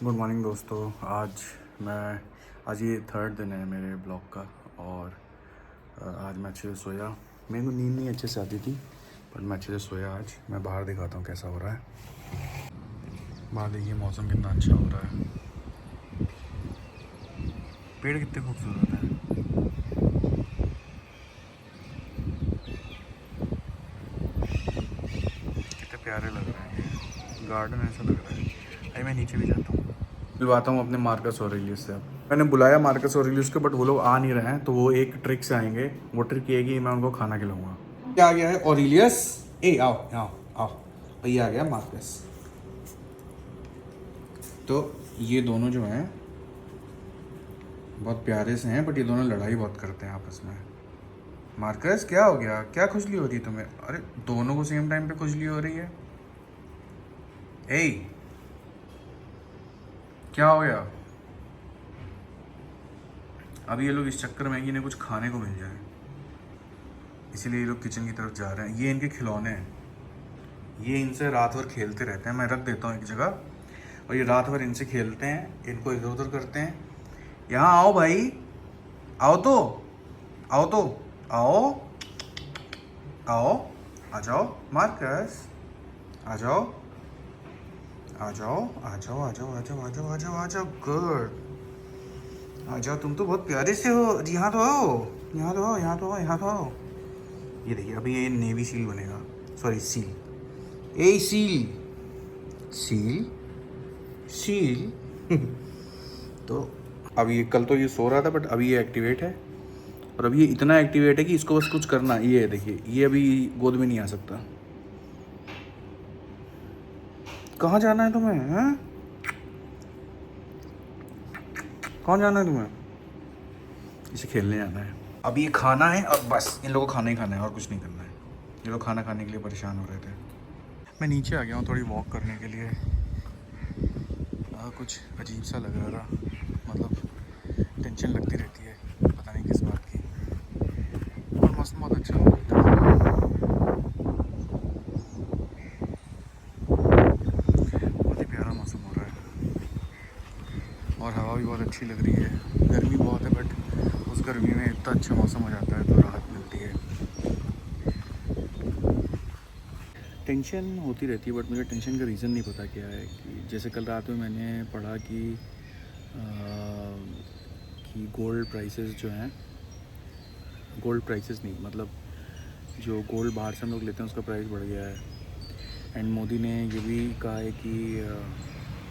Good morning दोस्तों। आज ये थर्ड दिन है मेरे ब्लॉग का और आज मैं अच्छे से सोया। मेरे को नींद नहीं अच्छे से आती थी पर मैं अच्छे से सोया। आज मैं बाहर दिखाता हूँ कैसा हो रहा है। बाहर देखिए मौसम कितना अच्छा हो रहा है, पेड़ कितने खूबसूरत हैं। कितने प्यारे लग रहे हैं, ये गार्डन ऐसा लग रहा है। अरे मैं नीचे भी जाता हूँ, बुलवाता हूँ अपने मार्कस ऑरेलियस से। अब मैंने बुलाया मार्कस ऑरेलियस को बट वो लोग आ नहीं रहे हैं, तो वो एक ट्रिक से आएंगे। वो ट्रिक ये है कि मैं उनको खाना खिलाऊंगा। क्या आ गया है ऑरेलियस, ए आओ आओ आओ, ये आ गया मार्कस। तो ये दोनों जो हैं बहुत प्यारे से हैं बट ये दोनों लड़ाई बहुत करते हैं आपस में। मार्कस क्या हो गया, क्या खुजली हो रही है तुम्हें? अरे दोनों को सेम टाइम पे खुजली हो रही है। ए क्या हो गया? अब ये लोग इस चक्कर में कि इन्हें कुछ खाने को मिल जाए, इसीलिए ये लोग किचन की तरफ जा रहे हैं। ये इनके खिलौने हैं, ये इनसे रात भर खेलते रहते हैं। मैं रख देता हूँ एक जगह और ये रात भर इनसे खेलते हैं, इनको इधर उधर करते हैं। यहाँ आओ भाई, आओ तो आओ तो आओ आओ, आ जाओ मार्कस, आ जाओ आ जाओ आ जाओ आ जाओ आ जाओ आ जाओ आ जाओ आ जाओ, गुड। आ जाओ, तुम तो बहुत प्यारे से हो। यहाँ तो आओ, यहाँ तो आओ, यहाँ तो आओ, यहाँ तो आओ। ये देखिए अभी ये नेवी सील बनेगा, सॉरी सील, ए सील सील सील। तो अब ये कल तो ये सो रहा था बट अभी ये एक्टिवेट है और अभी ये इतना एक्टिवेट है कि इसको बस कुछ करना। ये देखिए ये अभी गोद में नहीं आ सकता। कहाँ जाना है तुम्हें, हैं? कहाँ जाना है तुम्हें? इसे खेलने जाना है। अब ये खाना है और बस इन लोगों को खाना ही खाना है और कुछ नहीं करना है। ये लोग खाना खाने के लिए परेशान हो रहे थे। मैं नीचे आ गया हूँ थोड़ी वॉक करने के लिए। कुछ अजीब सा लग रहा था, मतलब टेंशन लगती रहती है पता नहीं किस बात की। और मौसम बहुत अच्छा हो रहा था, बहुत ही प्यारा मौसम हो रहा है और हवा भी बहुत अच्छी लग रही है। गर्मी बहुत है बट उस गर्मी में इतना अच्छा मौसम हो जाता है तो राहत मिलती है। टेंशन होती रहती है बट मुझे टेंशन का रीज़न नहीं पता क्या है। कि जैसे कल रात में मैंने पढ़ा कि गोल्ड प्राइसेस जो हैं, गोल्ड प्राइसेस नहीं मतलब जो गोल्ड बाहर से हम लोग लेते हैं उसका प्राइस बढ़ गया है। एंड मोदी ने ये भी कहा है कि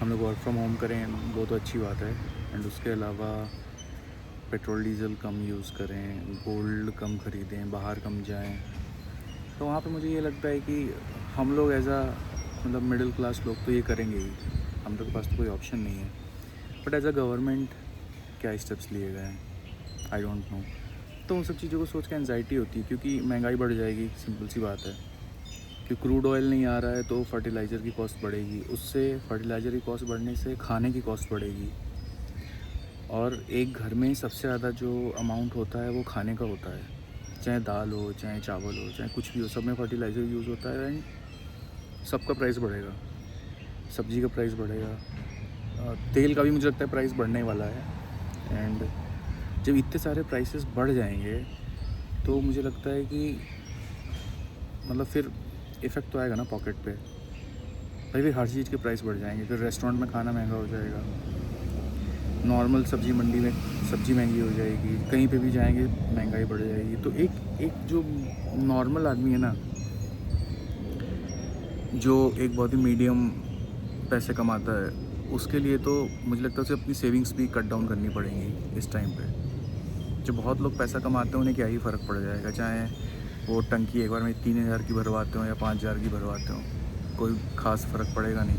हम लोग वर्क फ्रॉम होम करें, वो तो अच्छी बात है। एंड उसके अलावा पेट्रोल डीजल कम यूज़ करें, गोल्ड कम ख़रीदें, बाहर कम जाएं। तो वहाँ पे मुझे ये लगता है कि हम लोग एज आ मतलब मिडिल क्लास लोग तो ये करेंगे ही, हम लोग के पास तो कोई ऑप्शन नहीं है। बट एज अ गवर्नमेंट क्या स्टेप्स लिए गए हैं आई डोंट नो। तो उन सब चीज़ों को सोच के एंजाइटी होती है क्योंकि महंगाई बढ़ जाएगी, सिंपल सी बात है। कि क्रूड ऑयल नहीं आ रहा है तो फर्टिलाइज़र की कॉस्ट बढ़ेगी, उससे फर्टिलाइज़र की कॉस्ट बढ़ने से खाने की कॉस्ट बढ़ेगी। और एक घर में सबसे ज़्यादा जो अमाउंट होता है वो खाने का होता है, चाहे दाल हो, चाहे चावल हो, चाहे कुछ भी हो, सब में फर्टिलाइज़र यूज़ होता है। एंड सबका प्राइस बढ़ेगा, सब्ज़ी का प्राइस बढ़ेगा, तेल का भी मुझे लगता है प्राइस बढ़ने वाला है। एंड जब इतने सारे प्राइसेस बढ़ जाएंगे तो मुझे लगता है कि मतलब फिर इफ़ेक्ट तो आएगा ना पॉकेट पे भाई। फिर हर चीज़ के प्राइस बढ़ जाएंगे, फिर रेस्टोरेंट में खाना महंगा हो जाएगा, नॉर्मल सब्ज़ी मंडी में सब्ज़ी महंगी हो जाएगी, कहीं पे भी जाएंगे महंगाई बढ़ जाएगी। तो एक जो नॉर्मल आदमी है ना, जो एक बहुत ही मीडियम पैसे कमाता है, उसके लिए तो मुझे लगता है उसे अपनी सेविंग्स भी कट डाउन करनी पड़ेंगी इस टाइम पे। जो बहुत लोग पैसा कमाते हैं उन्हें क्या ही फ़र्क पड़ जाएगा, चाहे वो टंकी एक बार में 3,000 की भरवाते हो या 5,000 की भरवाते हो, कोई ख़ास फ़र्क पड़ेगा नहीं।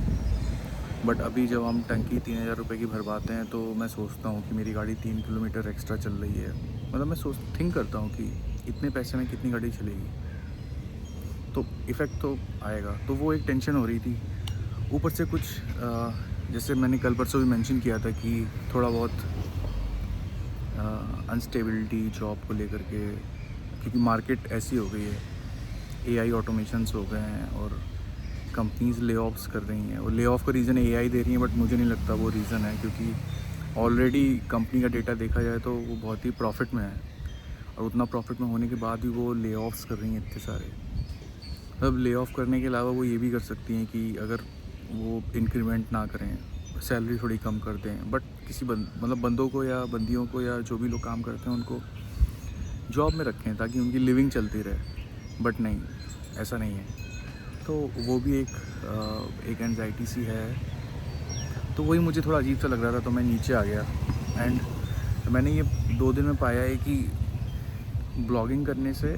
बट अभी जब हम टंकी 3,000 रुपये की भरवाते हैं तो मैं सोचता हूँ कि मेरी गाड़ी 3 किलोमीटर एक्स्ट्रा चल रही है। मतलब मैं थिंक करता हूँ कि इतने पैसे में कितनी गाड़ी चलेगी, तो इफ़ेक्ट तो आएगा। तो वो एक टेंशन हो रही थी। ऊपर से कुछ जैसे मैंने कल परसों भी मेंशन किया था कि थोड़ा बहुत अनस्टेबिलिटी जॉब को लेकर के, क्योंकि मार्केट ऐसी हो गई है, एआई ऑटोमेशंस हो गए हैं और कंपनीज़ ले ऑफ्स कर रही हैं, और ले ऑफ का रीज़न एआई दे रही हैं, बट मुझे नहीं लगता वो रीज़न है, क्योंकि ऑलरेडी कंपनी का डेटा देखा जाए तो वो बहुत ही प्रॉफिट में है, और उतना प्रॉफिट में होने के बाद भी वो ले ऑफ्स कर रही हैं इतने सारे। अब ले ऑफ करने के अलावा वो ये भी कर सकती हैं कि अगर वो इंक्रीमेंट ना करें, सैलरी थोड़ी कम कर दें, बट किसी मतलब बंदों को या बंदियों को या जो भी लोग काम करते हैं उनको जॉब में रखें ताकि उनकी लिविंग चलती रहे। बट नहीं, ऐसा नहीं है। तो वो भी एक एंजाइटी सी है। तो वही मुझे थोड़ा अजीब सा लग रहा था, तो मैं नीचे आ गया। एंड मैंने ये 2 दिन में पाया है कि ब्लॉगिंग करने से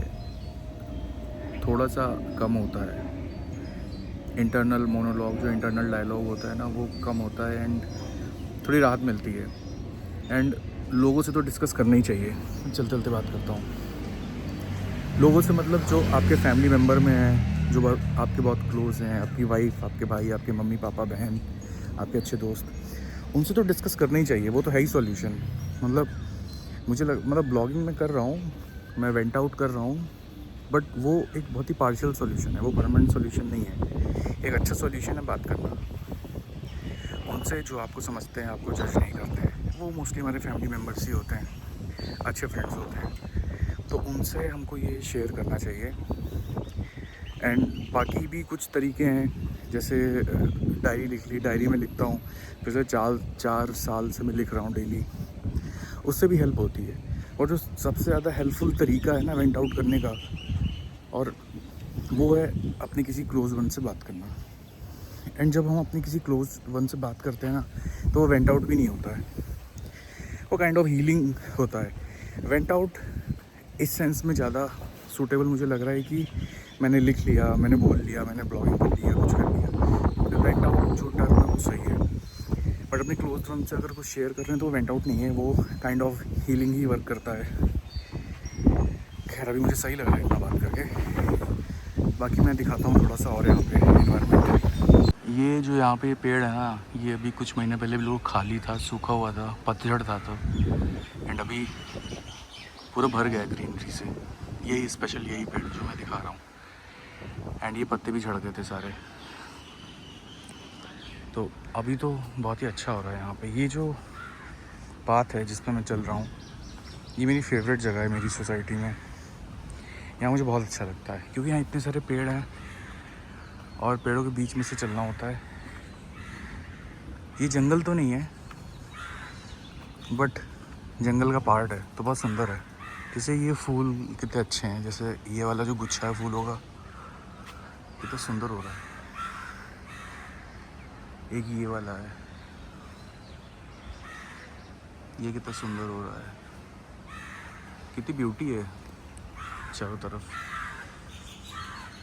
थोड़ा सा कम होता है, इंटरनल मोनोलॉग, जो इंटरनल डायलॉग होता है ना, वो कम होता है, एंड थोड़ी राहत मिलती है। एंड लोगों से तो डिस्कस करना ही चाहिए। चलते चलते बात करता हूँ लोगों से, मतलब जो आपके फैमिली मेम्बर में हैं, जो आपके बहुत क्लोज़ हैं, आपकी वाइफ, आपके भाई, आपके मम्मी पापा, बहन, आपके अच्छे दोस्त, उनसे तो डिस्कस करना ही चाहिए। वो तो है ही सॉल्यूशन। मतलब मतलब ब्लॉगिंग मैं कर रहा हूँ, मैं वेंट आउट कर रहा हूँ, बट वो एक बहुत ही पार्शियल सॉल्यूशन है, वो परमानेंट सॉल्यूशन नहीं है। एक अच्छा सॉल्यूशन है बात करना उनसे, जो आपको समझते हैं, आपको जज नहीं करते हैं। वो मोस्टली हमारे फैमिली मेम्बर्स ही होते हैं, अच्छे फ्रेंड्स होते हैं, तो उनसे हमको ये शेयर करना चाहिए। एंड बाकी भी कुछ तरीके हैं, जैसे डायरी लिख ली, डायरी में लिखता हूँ, पिछले 4 साल से मैं लिख रहा हूँ डेली, उससे भी हेल्प होती है। और जो सबसे ज़्यादा हेल्पफुल तरीका है ना वेंट आउट करने का, और वो है अपने किसी क्लोज़ वन से बात करना। एंड जब हम अपने किसी क्लोज़ वन से बात करते हैं ना, तो वो वेंट आउट भी नहीं होता है, वो काइंड ऑफ हीलिंग होता है। वेंट आउट इस सेंस में ज़्यादा सूटेबल मुझे लग रहा है कि मैंने लिख लिया, मैंने बोल लिया, मैंने ब्लॉगिंग कर लिया, कुछ कर लिया, तो वेंट आउट जो टर्म है वो सही है। बट अपने क्लोज वन से अगर कुछ शेयर कर रहे हैं तो वो वेंट आउट नहीं है, वो kind of healing he work करता है। खैर अभी मुझे सही लग रहा है इतना बात करके। बाकी मैं दिखाता हूँ थोड़ा सा और यहाँ पे एनवायरनमेंट। ये जो यहाँ पे पेड़ है ना, ये अभी कुछ महीने पहले बिल्कुल खाली था, सूखा हुआ था, पतझड़ था तो, एंड अभी पूरा भर गया ग्रीनरी से। यही स्पेशल यही पेड़ जो मैं दिखा रहा हूँ, एंड ये पत्ते भी झड़ गए थे सारे। तो अभी तो बहुत ही अच्छा हो रहा है यहाँ पे। ये जो पाथ है जिस पे मैं चल रहा हूँ, ये मेरी फेवरेट जगह है मेरी सोसाइटी में। यहाँ मुझे बहुत अच्छा लगता है क्योंकि यहाँ इतने सारे पेड़ हैं और पेड़ों के बीच में से चलना होता है। ये जंगल तो नहीं है, बट जंगल का पार्ट है, तो बहुत सुंदर है। जैसे ये फूल कितने अच्छे हैं, जैसे ये वाला जो गुच्छा है फूलों का, कितना सुंदर हो रहा है। एक ये वाला है, ये कितना सुंदर हो रहा है, कितनी ब्यूटी है चारों तरफ।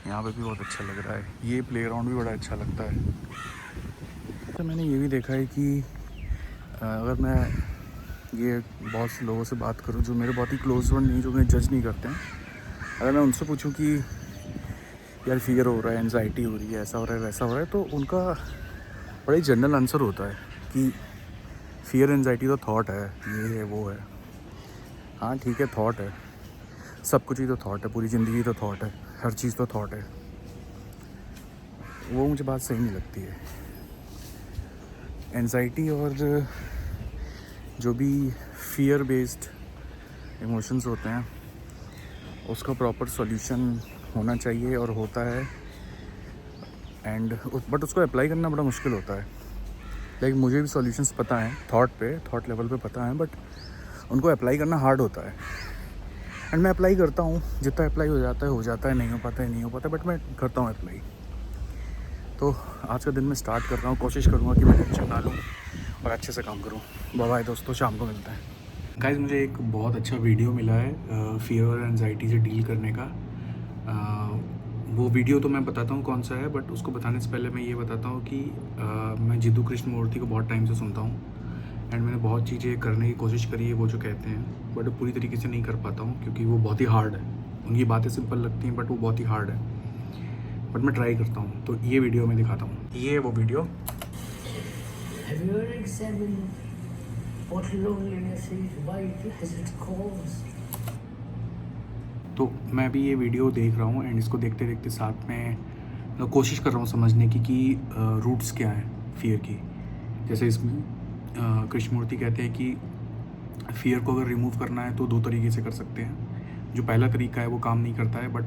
यहाँ पे भी बहुत अच्छा लग रहा है। ये प्लेग्राउंड भी बड़ा अच्छा लगता है। तो मैंने ये भी देखा है कि अगर मैं ये बहुत से लोगों से बात करूँ जो मेरे बहुत ही क्लोज वन नहीं, जो मुझे जज नहीं करते हैं, अगर मैं उनसे पूछूं कि यार फियर हो रहा है, एंजाइटी हो रही है, ऐसा हो रहा है, वैसा हो रहा है, तो उनका बड़ा ही जनरल आंसर होता है कि फियर एंजाइटी तो थॉट है, ये है वो है। हाँ ठीक है, थॉट है, सब कुछ ही तो थॉट है, पूरी ज़िंदगी तो थॉट है, हर चीज़ तो थॉट है। वो मुझे बात सही नहीं लगती है। एंजाइटी और जो भी फियर बेस्ड इमोशंस होते हैं, उसका प्रॉपर सॉल्यूशन होना चाहिए और होता है। एंड बट उसको अप्लाई करना बड़ा मुश्किल होता है। लाइक मुझे भी सॉल्यूशंस पता हैं, थॉट लेवल पे पता है, बट उनको अप्लाई करना हार्ड होता है। एंड मैं अप्लाई करता हूँ, जितना अप्लाई हो जाता है, नहीं हो पाता, बट मैं करता हूँ अप्लाई। तो आज का दिन मैं स्टार्ट कर रहा हूँ, कोशिश करूँगा कि मैं टेंशन ना लूँ और अच्छे से काम करूँ। बाय दोस्तों, शाम को मिलते हैं। गाइस, मुझे एक बहुत अच्छा वीडियो मिला है फियर और एंजाइटी से डील करने का। वो वीडियो तो मैं बताता हूँ कौन सा है, बट उसको बताने से पहले मैं ये बताता हूँ कि मैं जिद्दू कृष्णमूर्ति को बहुत टाइम से सुनता हूँ, एंड मैंने बहुत चीज़ें करने की कोशिश करी है वो जो कहते हैं, बट पूरी तरीके से नहीं कर पाता हूँ क्योंकि वो बहुत ही हार्ड है। उनकी बातें सिंपल लगती हैं बट वो बहुत ही हार्ड है, बट मैं ट्राई करता हूँ। तो ये वीडियो मैं दिखाता हूँ, ये है वो video. Have you ever examined what loneliness is, why has it caused? तो मैं अभी ये वीडियो देख रहा हूँ, एंड इसको देखते देखते साथ में मैं कोशिश कर रहा हूँ समझने की कि रूट्स क्या हैं फ़ियर की। जैसे इसमें कृष्णमूर्ति कहते हैं कि फ़ियर को अगर रिमूव करना है तो 2 तरीके से कर सकते हैं। जो पहला तरीका है वो काम नहीं करता है, बट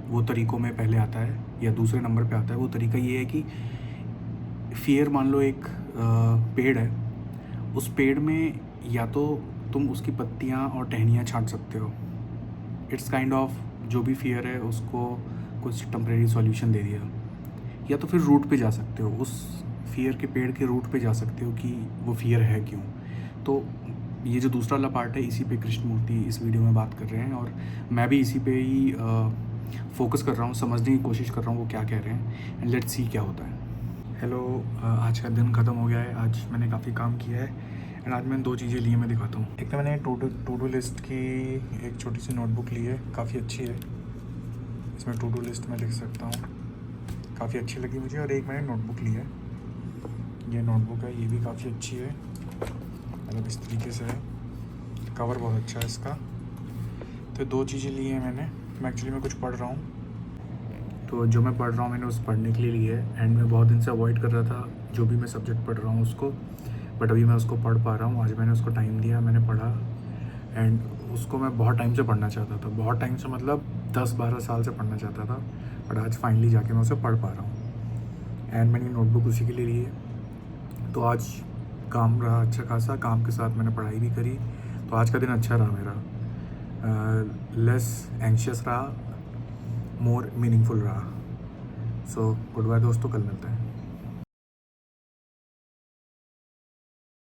वो तरीक़ों में पहले आता है या दूसरे नंबर पे आता है। वो तरीका ये है कि फ़ियर मान लो एक पेड़ है, उस पेड़ में या तो तुम उसकी पत्तियाँ और टहनियाँ छाँट सकते हो। इट्स काइंड ऑफ जो भी फ़ियर है उसको कुछ टेम्परेरी सॉल्यूशन दे दिया। या तो फिर रूट पे जा सकते हो, उस फ़ियर के पेड़ के रूट पे जा सकते हो कि वो फ़ियर है क्यों। तो ये जो दूसरा वाला पार्ट है, इसी पे कृष्णमूर्ति इस वीडियो में बात कर रहे हैं और मैं भी इसी पे ही फोकस कर रहा हूँ, समझने की कोशिश कर रहा हूँ वो क्या कह रहे हैं, एंड लेट्स सी क्या होता है। हेलो, आज का दिन ख़त्म हो गया है। आज मैंने काफ़ी काम किया है एंड आज मैंने 2 चीज़ें ली हैं, मैं दिखाता हूँ। एक तो मैंने टू डू लिस्ट की एक छोटी सी नोटबुक ली है, काफ़ी अच्छी है। इसमें टू डू लिस्ट में लिख सकता हूँ, काफ़ी अच्छी लगी मुझे। और एक मैंने नोटबुक ली है, ये नोटबुक है, ये भी काफ़ी अच्छी है, मतलब इस तरीके से है, कवर बहुत अच्छा है इसका। तो 2 चीज़ें ली हैं मैंने। मैं एक्चुअली मैं कुछ पढ़ रहा हूँ, तो जो मैं पढ़ रहा हूँ मैंने उस पढ़ने के लिए ली है एंड मैं बहुत दिन से अवॉइड कर रहा था जो भी मैं सब्जेक्ट पढ़ रहा हूँ उसको, बट अभी मैं उसको पढ़ पा रहा हूँ। आज मैंने उसको टाइम दिया, मैंने पढ़ा एंड उसको मैं बहुत टाइम से पढ़ना चाहता था, बहुत टाइम से मतलब 10-12 साल से पढ़ना चाहता था, बट आज फाइनली जाके मैं उसे पढ़ पा रहा हूँ एंड मैंने नोटबुक उसी के लिए ली है। तो आज काम रहा अच्छा खासा, काम के साथ मैंने पढ़ाई भी करी, तो आज का दिन अच्छा रहा मेरा, लेस एंशियस रहा, मोर मीनिंगफुल रहा। सो गुड बाय दोस्तों, कल मिलते हैं।